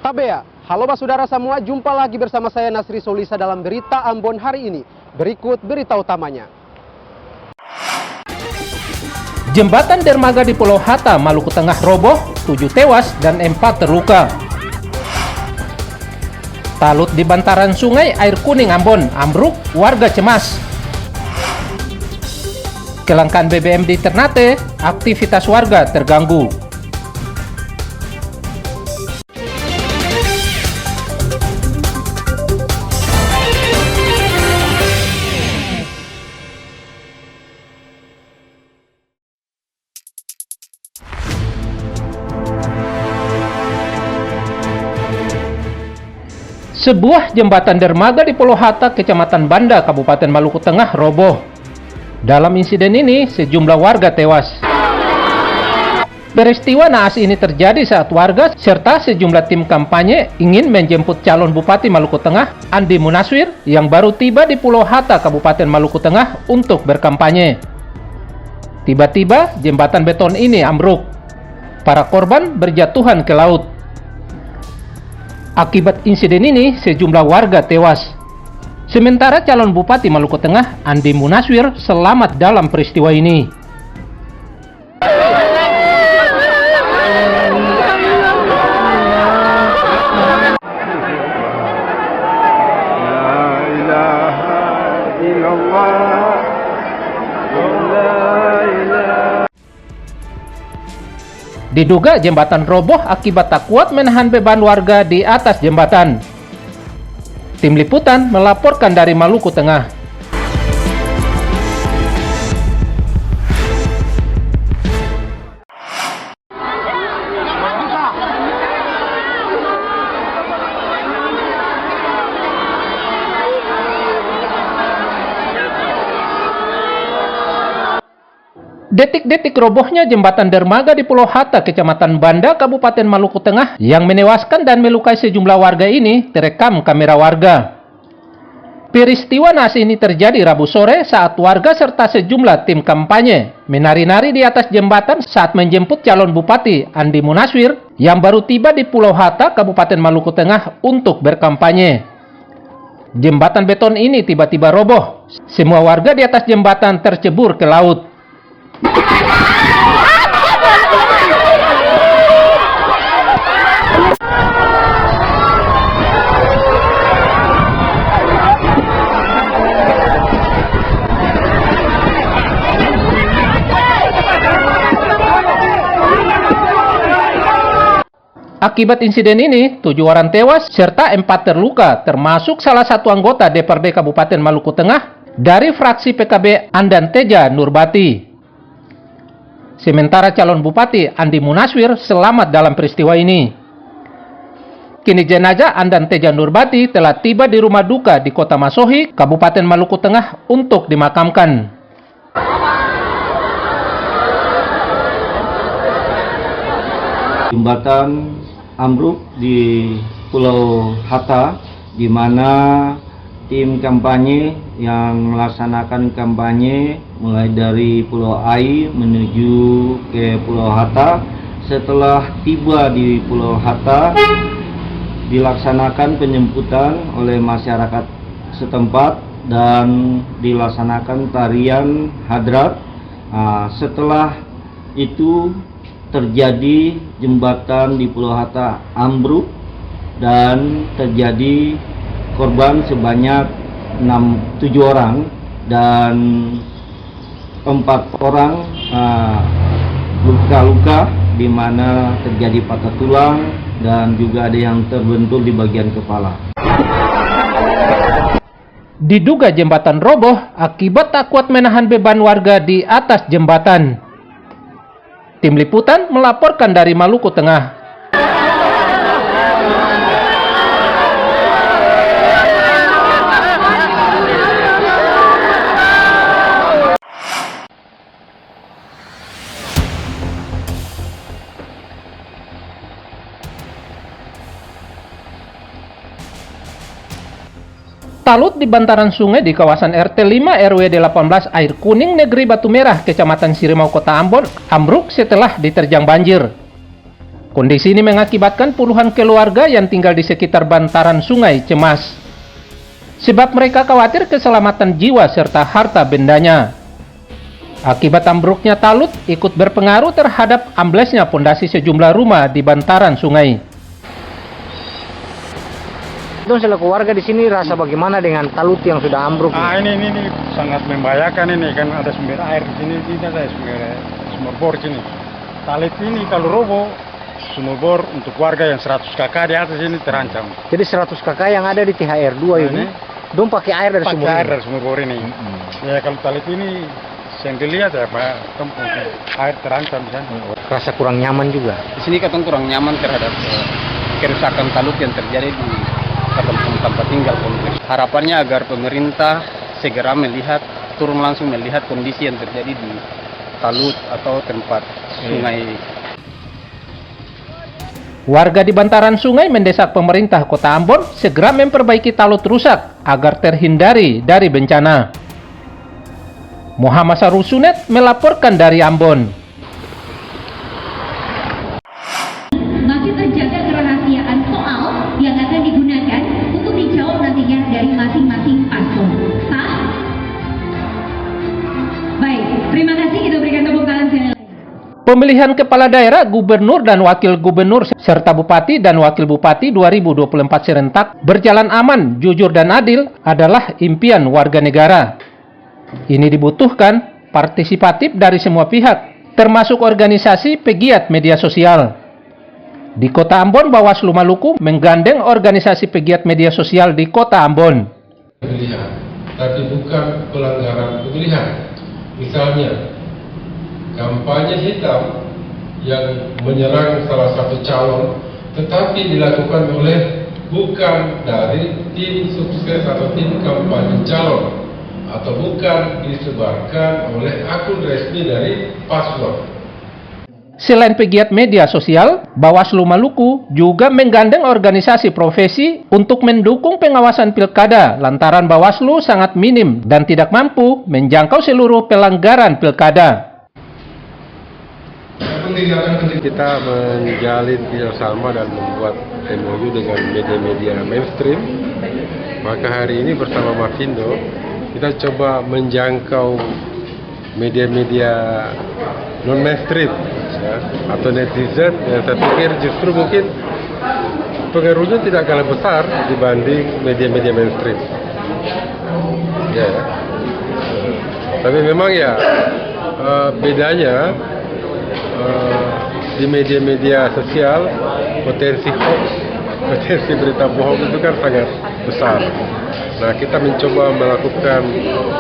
Tabea, halo Mas Saudara semua, jumpa lagi bersama saya Nasri Solisa dalam Berita Ambon hari ini. Berikut berita utamanya. Jembatan dermaga di Pulau Hatta, Maluku Tengah roboh, 7 tewas dan 4 terluka. Talut di bantaran sungai Air Kuning Ambon, ambruk, warga cemas. Kelangkaan BBM di Ternate, aktivitas warga terganggu. Sebuah jembatan dermaga di Pulau Hatta, Kecamatan Banda, Kabupaten Maluku Tengah roboh. Dalam insiden ini, sejumlah warga tewas. Peristiwa naas ini terjadi saat warga serta sejumlah tim kampanye ingin menjemput calon Bupati Maluku Tengah, Andi Munaswir, yang baru tiba di Pulau Hatta, Kabupaten Maluku Tengah untuk berkampanye. Tiba-tiba, jembatan beton ini ambruk. Para korban berjatuhan ke laut. Akibat insiden ini, sejumlah warga tewas. Sementara calon Bupati Maluku Tengah, Andi Munaswir, selamat dalam peristiwa ini. Diduga jembatan roboh akibat tak kuat menahan beban warga di atas jembatan. Tim Liputan melaporkan dari Maluku Tengah. Detik-detik robohnya jembatan dermaga di Pulau Hatta, Kecamatan Banda, Kabupaten Maluku Tengah, yang menewaskan dan melukai sejumlah warga ini terekam kamera warga. Peristiwa naas ini terjadi Rabu sore saat warga serta sejumlah tim kampanye menari-nari di atas jembatan saat menjemput calon Bupati Andi Munaswir yang baru tiba di Pulau Hatta, Kabupaten Maluku Tengah untuk berkampanye. Jembatan beton ini tiba-tiba roboh. Semua warga di atas jembatan tercebur ke laut. Akibat insiden ini, 7 orang tewas serta 4 terluka, termasuk salah satu anggota DPRD Kabupaten Maluku Tengah dari fraksi PKB Andan Teja Nurbati. Sementara calon Bupati Andi Munaswir selamat dalam peristiwa ini. Kini jenazah Andan Teja Nurbati telah tiba di rumah duka di Kota Masohi, Kabupaten Maluku Tengah untuk dimakamkan. Jembatan ambruk di Pulau Hatta, di mana tim kampanye yang melaksanakan kampanye mulai dari Pulau Ai menuju ke Pulau Hatta. Setelah tiba di Pulau Hatta, dilaksanakan penjemputan oleh masyarakat setempat dan dilaksanakan tarian hadrat. Setelah itu terjadi jembatan di Pulau Hatta ambruk dan terjadi korban sebanyak 7 orang dan 4 orang luka-luka, di mana terjadi patah tulang dan juga ada yang terbentur di bagian kepala. Diduga jembatan roboh akibat tak kuat menahan beban warga di atas jembatan. Tim Liputan melaporkan dari Maluku Tengah. Talut di bantaran sungai di kawasan RT 5 RW 18 Air Kuning Negeri Batu Merah, Kecamatan Sirimau, Kota Ambon, ambruk setelah diterjang banjir. Kondisi ini mengakibatkan puluhan keluarga yang tinggal di sekitar bantaran sungai cemas. Sebab mereka khawatir keselamatan jiwa serta harta bendanya. Akibat ambruknya talut ikut berpengaruh terhadap amblesnya pondasi sejumlah rumah di bantaran sungai. Itu selaku warga di sini rasa bagaimana dengan talut yang sudah ambruk? Ini sangat membahayakan ini, kan ada sumber air di sini, tidak ada sumber bor sini. Talut ini kalau roboh, sumber bor untuk warga yang 100 kakak di atas ini terancam. Jadi 100 kakak yang ada di THR 2 ini, dong pakai air dari sumber air ini? dari sumber bor ini. Ya kalau talut ini, yang dilihat ya Pak, air terancam kan. Rasa kurang nyaman juga. Di sini katong kurang nyaman terhadap kerusakan talut yang terjadi di tempat tinggal kompleks. Harapannya agar pemerintah segera turun langsung melihat kondisi yang terjadi di talut atau tempat sungai. Warga di bantaran sungai mendesak pemerintah Kota Ambon segera memperbaiki talut rusak agar terhindari dari bencana. Muhammad Sarusunet melaporkan dari Ambon. Masih terjaga kerahasiaan soal yang akan digunakan untuk dijawab nantinya dari masing-masing paslon. Sah? Baik, terima kasih, kita berikan tepuk tangan sekali lagi. Pemilihan kepala daerah, gubernur dan wakil gubernur serta bupati dan wakil bupati 2024 serentak berjalan aman, jujur dan adil adalah impian warga negara. Ini dibutuhkan partisipatif dari semua pihak, termasuk organisasi pegiat media sosial. Di Kota Ambon, Bawaslu Maluku menggandeng organisasi pegiat media sosial di Kota Ambon. Pemilihan, tapi bukan pelanggaran pemilihan. Misalnya, kampanye hitam yang menyerang salah satu calon, tetapi dilakukan oleh bukan dari tim sukses atau tim kampanye calon, atau bukan disebarkan oleh akun resmi dari paslon. Selain pegiat media sosial, Bawaslu Maluku juga menggandeng organisasi profesi untuk mendukung pengawasan pilkada lantaran Bawaslu sangat minim dan tidak mampu menjangkau seluruh pelanggaran pilkada. Kita menjalin kerjasama dan membuat MOU dengan media-media mainstream. Maka hari ini bersama Mafindo kita coba menjangkau media-media non-mainstream ya, atau netizen yang saya pikir justru mungkin pengaruhnya tidak kalah besar dibanding media-media mainstream. Ya. Tapi memang ya bedanya di media-media sosial potensi hoax, potensi berita bohong itu kan sangat besar. Nah, kita mencoba melakukan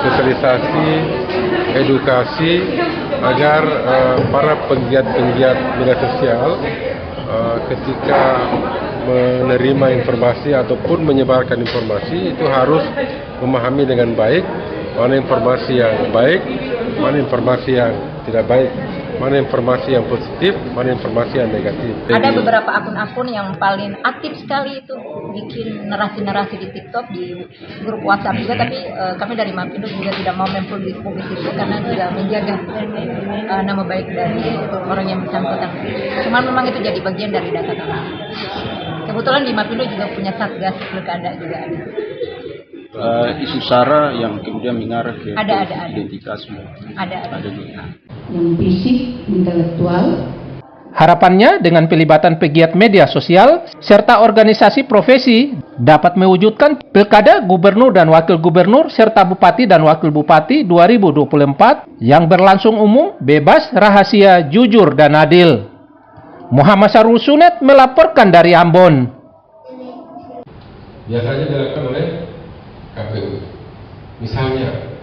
sosialisasi, edukasi agar para penggiat-penggiat media sosial ketika menerima informasi ataupun menyebarkan informasi itu harus memahami dengan baik mana informasi yang baik, mana informasi yang tidak baik, mana informasi yang positif, mana informasi yang negatif. Ada beberapa akun-akun yang paling aktif sekali itu bikin narasi-narasi di TikTok, di grup WhatsApp juga, tapi kami dari Mafindo juga tidak mau mempublis itu karena juga menjaga nama baik dari orang yang bersangkutan. Cuman memang itu jadi bagian dari data kami. Kebetulan di Mafindo juga punya satgas pilkada juga ada. Isu SARA yang kemudian mengarah ke Ada. identitas. Ada. Yang fisik, intelektual. Harapannya dengan pelibatan pegiat media sosial serta organisasi profesi dapat mewujudkan pilkada gubernur dan wakil gubernur serta bupati dan wakil bupati 2024 yang berlangsung umum, bebas, rahasia, jujur, dan adil. Muhammad Sarusunet melaporkan dari Ambon. Biasanya dilakukan oleh KPU. Misalnya